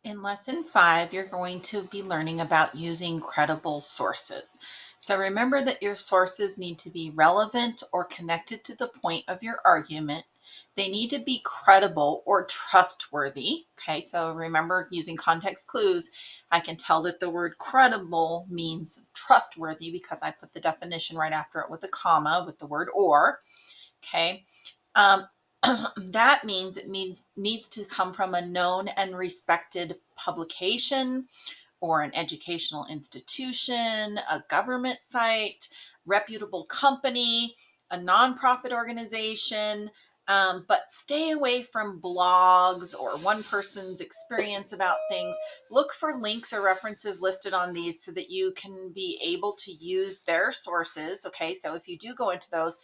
In lesson 5, you're going to be learning about using credible sources. So remember that your sources need to be relevant or connected to the point of your argument. They need to be credible or trustworthy. Okay, so remember using context clues, I can tell that the word credible means trustworthy because I put the definition right after it with a comma with the word or. Okay. Um, that means it needs to come from a known and respected publication or an educational institution, a government site, reputable company, a nonprofit organization. But stay away from blogs or one person's experience about things. Look for links or references listed on these so that you can be able to use their sources. Okay, so if you do go into those,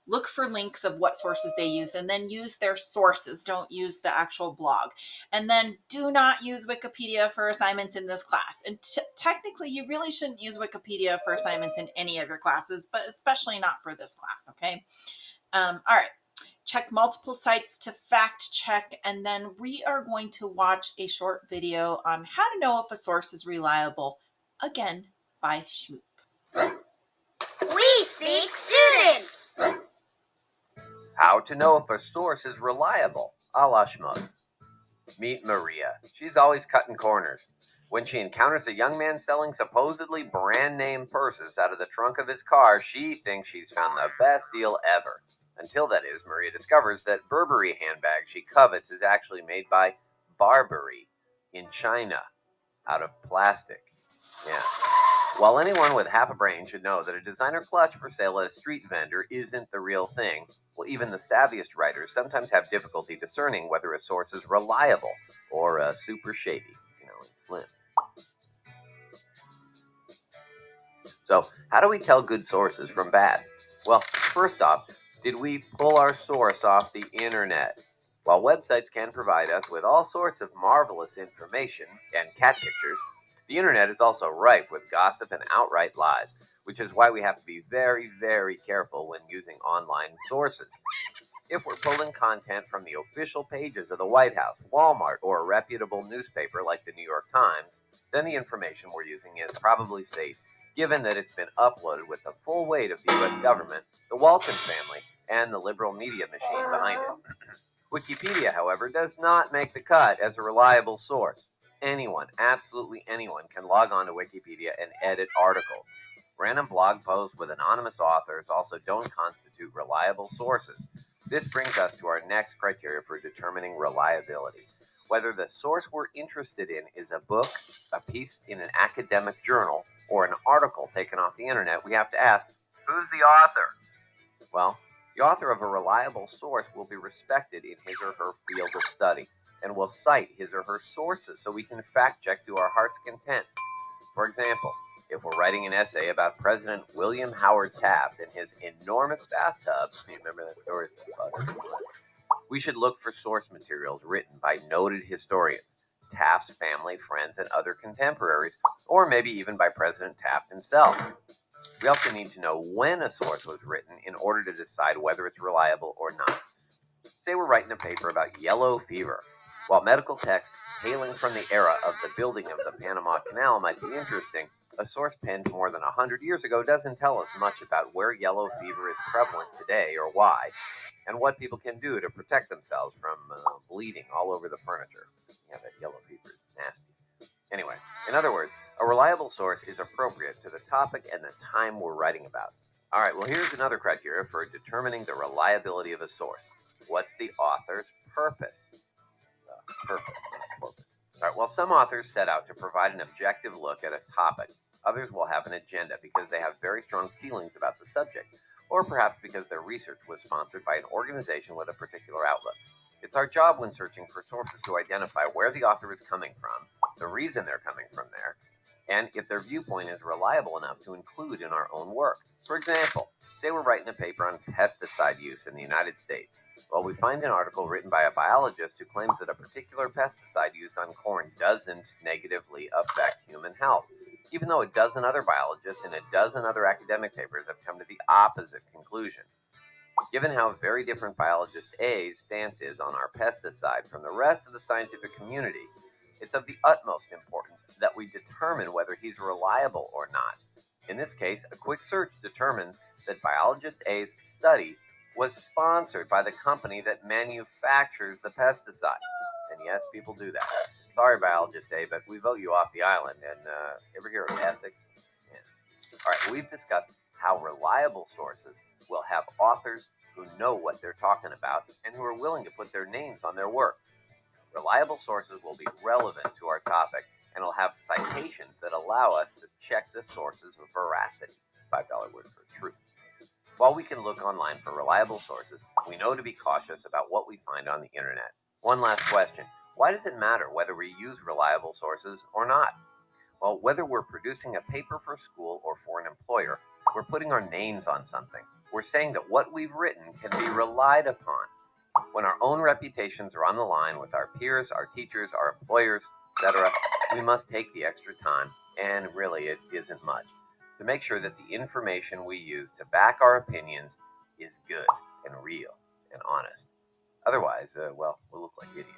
look for links of what sources they used and then use their sources. Don't use the actual blog. And then do not use Wikipedia for assignments in this class. And technically, you really shouldn't use Wikipedia for assignments in any of your classes, but especially not for this class, okay? All right. Check multiple sites to fact check, and then we are going to watch a short video on how to know if a source is reliable, again, by Schmoop. We speak student. How to know if a source is reliable, a la Schmoop. Meet Maria. She's always cutting corners. When she encounters a young man selling supposedly brand name purses out of the trunk of his car, she thinks she's found the best deal ever. Until that is, Maria discovers that Burberry handbag she covets is actually made by Barbary in China out of plastic. Yeah. While anyone with half a brain should know that a designer clutch for sale at a street vendor isn't the real thing, well, even the savviest writers sometimes have difficulty discerning whether a source is reliable or super shady, and slim. So, how do we tell good sources from bad? Well, first off, did we pull our source off the internet? While websites can provide us with all sorts of marvelous information and cat pictures, the internet is also rife with gossip and outright lies, which is why we have to be very, very careful when using online sources. If we're pulling content from the official pages of the White House, Walmart, or a reputable newspaper like the New York Times, then the information we're using is probably safe, given that it's been uploaded with the full weight of the U.S. government, the Walton family, and the liberal media machine behind it. Wikipedia, however, does not make the cut as a reliable source. Anyone, absolutely anyone, can log on to Wikipedia and edit articles. Random blog posts with anonymous authors also don't constitute reliable sources. This brings us to our next criteria for determining reliability. Whether the source we're interested in is a book, a piece in an academic journal, or an article taken off the internet, we have to ask, who's the author? Well, the author of a reliable source will be respected in his or her field of study and will cite his or her sources so we can fact check to our heart's content. For example, if we're writing an essay about President William Howard Taft and his enormous bathtub, you remember that story? We should look for source materials written by noted historians, Taft's family, friends, and other contemporaries, or maybe even by President Taft himself. We also need to know when a source was written in order to decide whether it's reliable or not. Say we're writing a paper about yellow fever. While medical texts hailing from the era of the building of the Panama Canal might be interesting, a source penned more than 100 years ago doesn't tell us much about where yellow fever is prevalent today or why, and what people can do to protect themselves from bleeding all over the furniture. Yeah, that yellow fever is nasty. Anyway, in other words, a reliable source is appropriate to the topic and the time we're writing about. All right, well, here's another criteria for determining the reliability of a source. What's the author's purpose? Purpose, not purpose. All right, well, some authors set out to provide an objective look at a topic. Others will have an agenda because they have very strong feelings about the subject, or perhaps because their research was sponsored by an organization with a particular outlook. It's our job when searching for sources to identify where the author is coming from, the reason they're coming from there, and if their viewpoint is reliable enough to include in our own work. For example, say we're writing a paper on pesticide use in the United States. Well, we find an article written by a biologist who claims that a particular pesticide used on corn doesn't negatively affect human health, even though a dozen other biologists and a dozen other academic papers have come to the opposite conclusion. Given how very different biologist A's stance is on our pesticide from the rest of the scientific community, it's of the utmost importance that we determine whether he's reliable or not. In this case, a quick search determined that biologist A's study was sponsored by the company that manufactures the pesticide. And yes, people do that. Sorry, biologist A, but we vote you off the island. And ever hear of ethics? Yeah. All right, we've discussed how reliable sources will have authors who know what they're talking about and who are willing to put their names on their work. Reliable sources will be relevant to our topic and will have citations that allow us to check the source's veracity. $5 word for truth. While we can look online for reliable sources, we know to be cautious about what we find on the internet. One last question. Why does it matter whether we use reliable sources or not? Well, whether we're producing a paper for school or for an employer, we're putting our names on something. We're saying that what we've written can be relied upon. When our own reputations are on the line with our peers, our teachers, our employers, etc., we must take the extra time, and really it isn't much, to make sure that the information we use to back our opinions is good and real and honest. Otherwise, well, we'll look like idiots.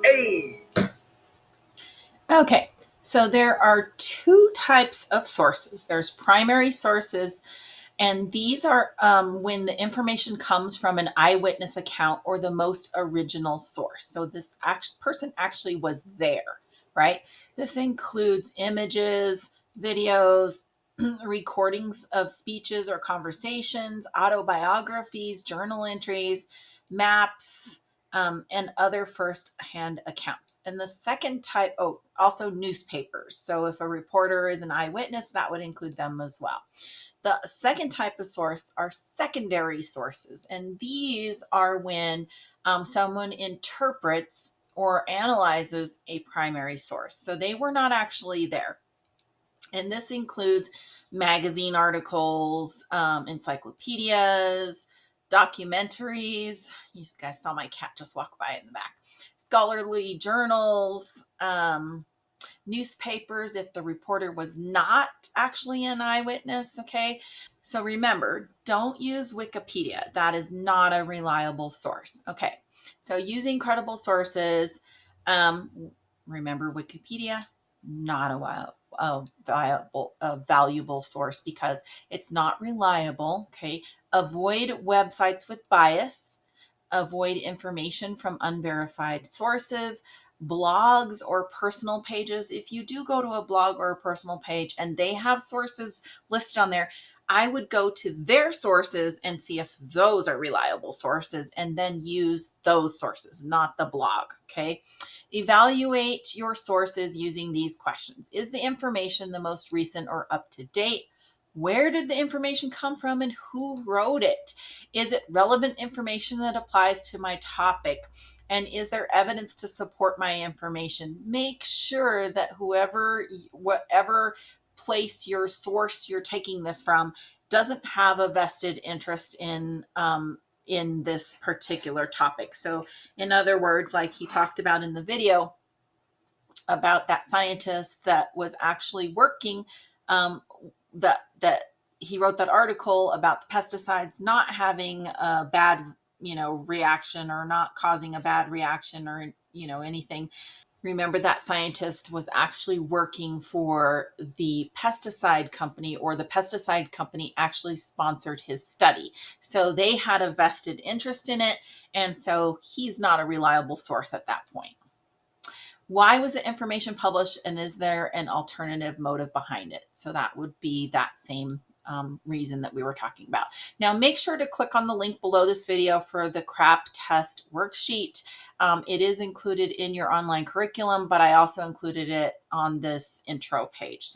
Hey! Okay, so there are two types of sources. There's primary sources, and these are when the information comes from an eyewitness account or the most original source. So this person actually was there, right? This includes images, videos, recordings of speeches or conversations, autobiographies, journal entries, maps, and other first-hand accounts. And the second type, oh, also newspapers. So if a reporter is an eyewitness, that would include them as well. The second type of source are secondary sources, and these are when someone interprets or analyzes a primary source. So they were not actually there. And this includes magazine articles, encyclopedias, documentaries. You guys saw my cat just walk by in the back. Scholarly journals, newspapers if the reporter was not actually an eyewitness. Okay. So remember, don't use Wikipedia. That is not a reliable source. Okay. So using credible sources, um, remember Wikipedia, not a valuable source because it's not reliable. Okay. Avoid websites with bias. Avoid information from unverified sources, blogs or personal pages. If you do go to a blog or a personal page and they have sources listed on there, I would go to their sources and see if those are reliable sources and then use those sources, not the blog. Okay. Evaluate your sources using these questions. Is the information the most recent or up to date? Where did the information come from and who wrote it? Is it relevant information that applies to my topic? And is there evidence to support my information? Make sure that whatever place your source you're taking this from doesn't have a vested interest in this particular topic. So in other words, like he talked about in the video, about that scientist that was actually working, that he wrote that article about the pesticides not having a bad reaction or not causing a bad reaction or anything. Remember, that scientist was actually working for the pesticide company, or the pesticide company actually sponsored his study, so they had a vested interest in it, and so he's not a reliable source at that point. Why was the information published, and is there an alternative motive behind it? So that would be that same reason that we were talking about. Now, make sure to click on the link below this video for the CRAP test worksheet. It is included in your online curriculum, but I also included it on this intro page.